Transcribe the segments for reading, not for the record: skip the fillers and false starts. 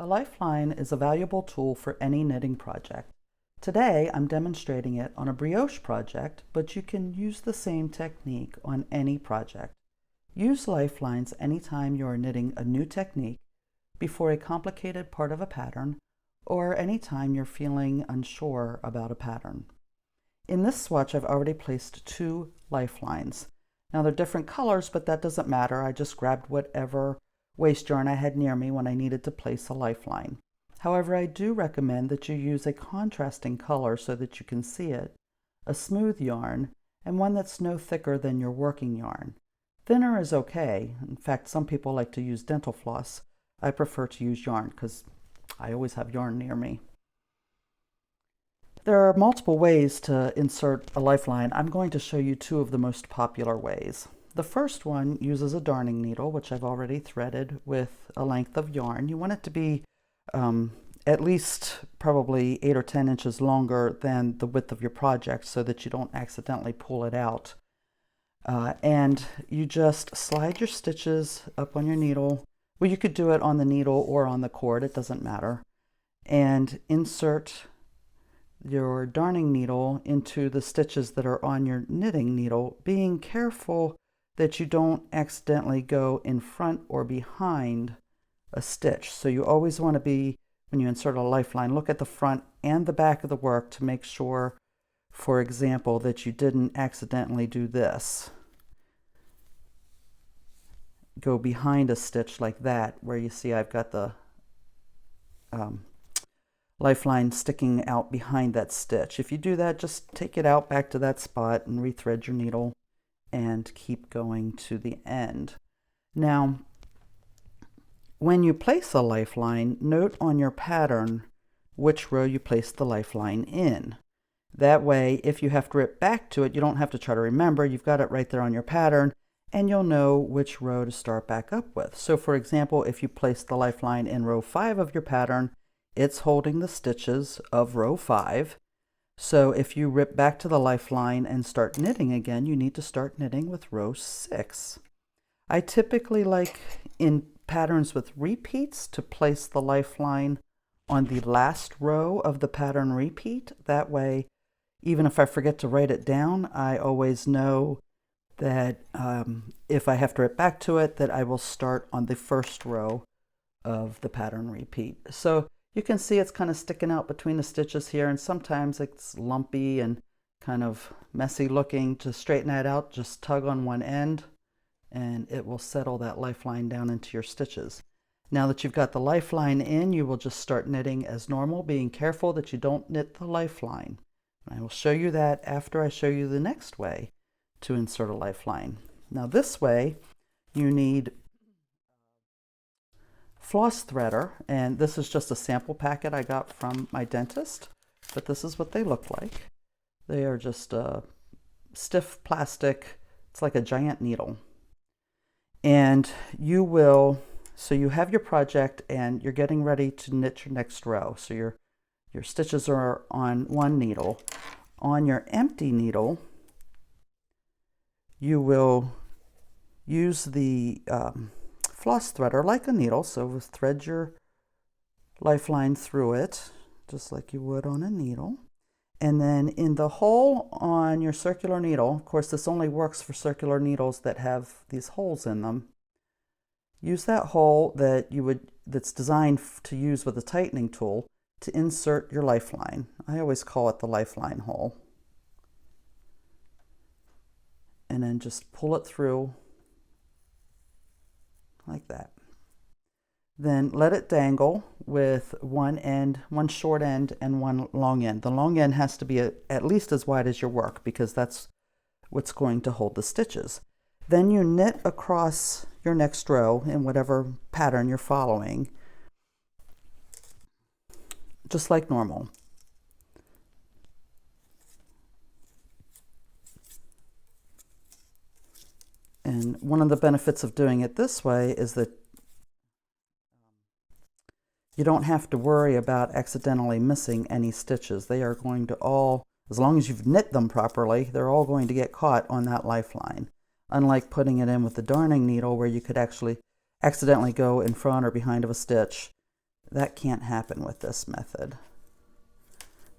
A lifeline is a valuable tool for any knitting project. Today, I'm demonstrating it on a brioche project, but you can use the same technique on any project. Use lifelines anytime you are knitting a new technique, before a complicated part of a pattern, or anytime you're feeling unsure about a pattern. In this swatch, I've already placed 2 lifelines. Now they're different colors, but that doesn't matter. I just grabbed whatever waste yarn I had near me when I needed to place a lifeline. However, I do recommend that you use a contrasting color so that you can see it, a smooth yarn, and one that's no thicker than your working yarn. Thinner is okay. In fact, some people like to use dental floss. I prefer to use yarn because I always have yarn near me. There are multiple ways to insert a lifeline. I'm going to show you 2 of the most popular ways. The first one uses a darning needle, which I've already threaded with a length of yarn. You want it to be at least probably 8 or 10 inches longer than the width of your project so that you don't accidentally pull it out. And you just slide your stitches up on your needle. Well, you could do it on the needle or on the cord, it doesn't matter. And insert your darning needle into the stitches that are on your knitting needle, being careful that you don't accidentally go in front or behind a stitch. So you always want to be, when you insert a lifeline, look at the front and the back of the work to make sure, for example, that you didn't accidentally do this. Go behind a stitch like that, where you see I've got the lifeline sticking out behind that stitch. If you do that, just take it out back to that spot and rethread your needle and keep going to the end. Now, when you place a lifeline, note on your pattern which row you place the lifeline in. That way, if you have to rip back to it, you don't have to try to remember. You've got it right there on your pattern, and you'll know which row to start back up with. So for example, if you place the lifeline in row 5 of your pattern, it's holding the stitches of row 5. So if you rip back to the lifeline and start knitting again, you need to start knitting with row 6. I typically like, in patterns with repeats, to place the lifeline on the last row of the pattern repeat. That way, even if I forget to write it down, I always know that if I have to rip back to it, that I will start on the first row of the pattern repeat. So you can see it's kind of sticking out between the stitches here, and sometimes it's lumpy and kind of messy looking. To straighten that out, just tug on one end and it will settle that lifeline down into your stitches. Now that you've got the lifeline in, you will just start knitting as normal, being careful that you don't knit the lifeline. I will show you that after I show you the next way to insert a lifeline. Now this way, you need floss threader, and this is just a sample packet I got from my dentist, but this is what they look like. They are just stiff plastic. It's like a giant needle. And you will, so you have your project and you're getting ready to knit your next row. So your stitches are on one needle. On your empty needle, you will use the floss threader like a needle. So thread your lifeline through it, just like you would on a needle. And then in the hole on your circular needle, of course this only works for circular needles that have these holes in them, use that hole that's designed to use with a tightening tool to insert your lifeline. I always call it the lifeline hole. And then just pull it through like that. Then let it dangle with one short end and one long end. The long end has to be at least as wide as your work, because that's what's going to hold the stitches. Then you knit across your next row in whatever pattern you're following, just like normal. And one of the benefits of doing it this way is that you don't have to worry about accidentally missing any stitches. They are going to all, as long as you've knit them properly, they're all going to get caught on that lifeline. Unlike putting it in with the darning needle, where you could actually accidentally go in front or behind of a stitch, That can't happen with this method.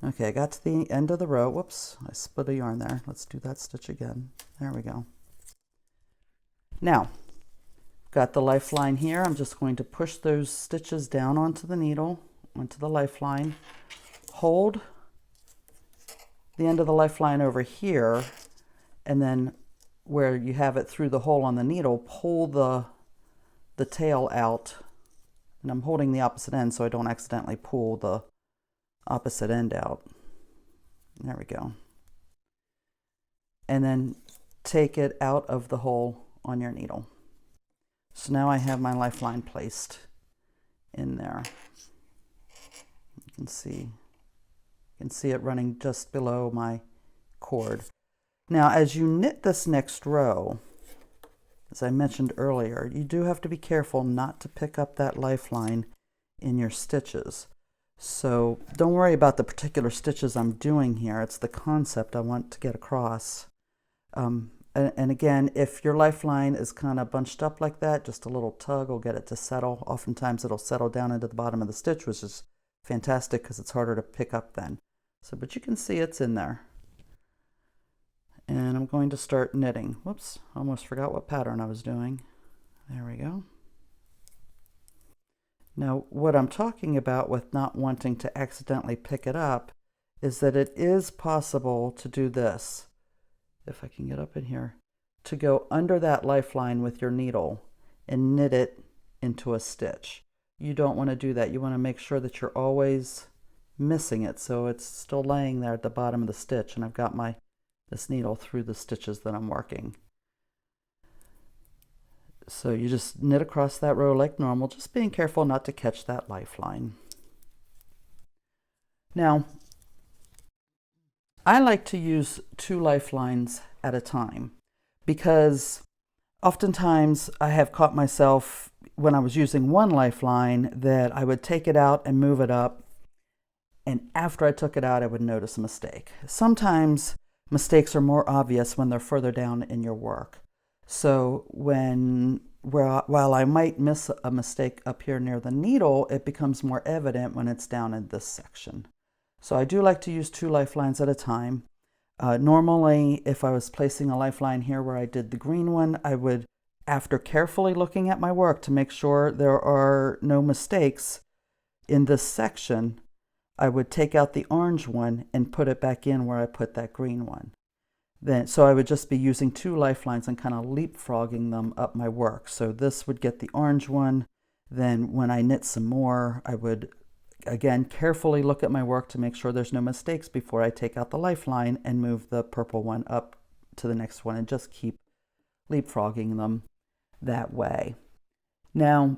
Okay, I got to the end of the row. Whoops, I split a yarn there. Let's do that stitch again. There we go. Now, got the lifeline here. I'm just going to push those stitches down onto the needle, onto the lifeline. Hold the end of the lifeline over here, and then where you have it through the hole on the needle, pull the tail out. And I'm holding the opposite end so I don't accidentally pull the opposite end out. There we go. And then take it out of the hole on your needle. So now I have my lifeline placed in there. You can see it running just below my cord. Now as you knit this next row, as I mentioned earlier, you do have to be careful not to pick up that lifeline in your stitches. So don't worry about the particular stitches I'm doing here. It's the concept I want to get across. And again, if your lifeline is kind of bunched up like that, just a little tug will get it to settle. Oftentimes it'll settle down into the bottom of the stitch, which is fantastic because it's harder to pick up then. So, but you can see it's in there. And I'm going to start knitting. Whoops, almost forgot what pattern I was doing. There we go. Now, what I'm talking about with not wanting to accidentally pick it up is that it is possible to do this, if I can get up in here, to go under that lifeline with your needle and knit it into a stitch. You don't want to do that. You want to make sure that you're always missing it so it's still laying there at the bottom of the stitch, and I've got this needle through the stitches that I'm working. So you just knit across that row like normal, just being careful not to catch that lifeline. Now, I like to use 2 lifelines at a time because oftentimes I have caught myself when I was using one lifeline that I would take it out and move it up, and after I took it out I would notice a mistake. Sometimes mistakes are more obvious when they're further down in your work. So while I might miss a mistake up here near the needle, it becomes more evident when it's down in this section. So I do like to use 2 lifelines at a time. Normally, if I was placing a lifeline here where I did the green one, I would, after carefully looking at my work to make sure there are no mistakes in this section, I would take out the orange one and put it back in where I put that green one. So I would just be using 2 lifelines and kind of leapfrogging them up my work. So this would get the orange one. Then when I knit some more, I would, again, carefully look at my work to make sure there's no mistakes before I take out the lifeline and move the purple one up to the next one, and just keep leapfrogging them that way. Now,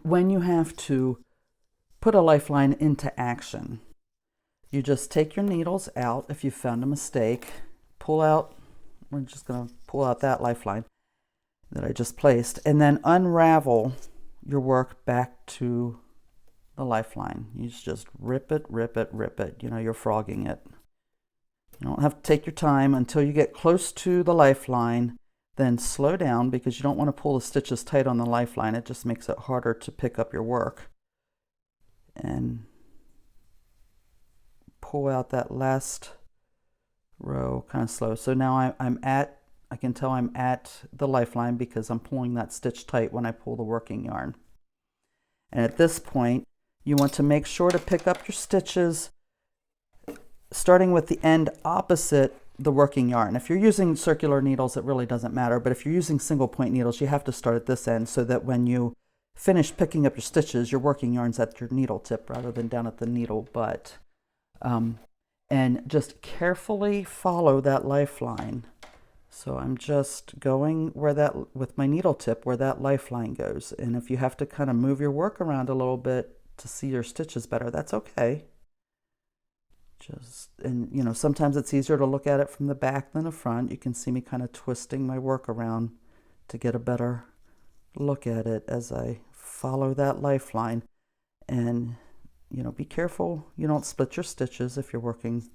when you have to put a lifeline into action, you just take your needles out. If you found a mistake, we're just going to pull out that lifeline that I just placed, and then unravel your work back to the lifeline. You just rip it, rip it, rip it. You know, you're frogging it. You don't have to take your time until you get close to the lifeline, then slow down because you don't want to pull the stitches tight on the lifeline. It just makes it harder to pick up your work. And pull out that last row kind of slow. So now I can tell I'm at the lifeline because I'm pulling that stitch tight when I pull the working yarn. And at this point, you want to make sure to pick up your stitches starting with the end opposite the working yarn. If you're using circular needles, it really doesn't matter, but if you're using single point needles, you have to start at this end so that when you finish picking up your stitches, your working yarn's at your needle tip rather than down at the needle butt. And just carefully follow that lifeline. So I'm just going with my needle tip where that lifeline goes. And if you have to kind of move your work around a little bit to see your stitches better, that's okay. And you know, sometimes it's easier to look at it from the back than the front. You can see me kind of twisting my work around to get a better look at it as I follow that lifeline. And you know, be careful you don't split your stitches if you're working,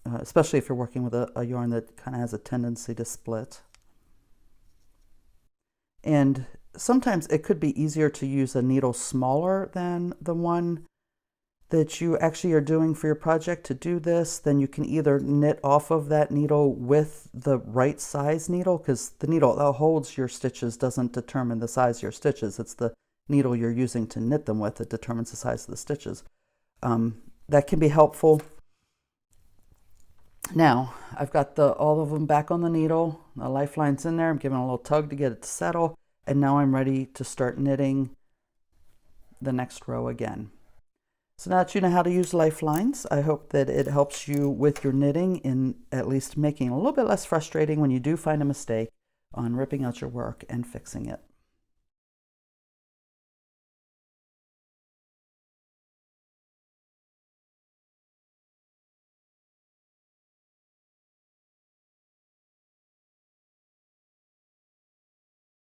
especially if you're working with a yarn that kind of has a tendency to split. And sometimes it could be easier to use a needle smaller than the one that you actually are doing for your project to do this. Then you can either knit off of that needle with the right size needle, because the needle that holds your stitches doesn't determine the size of your stitches. It's the needle you're using to knit them with that determines the size of the stitches. That can be helpful. Now, I've got all of them back on the needle. The lifeline's in there. I'm giving a little tug to get it to settle. And now I'm ready to start knitting the next row again. So now that you know how to use lifelines, I hope that it helps you with your knitting in at least making it a little bit less frustrating when you do find a mistake on ripping out your work and fixing it.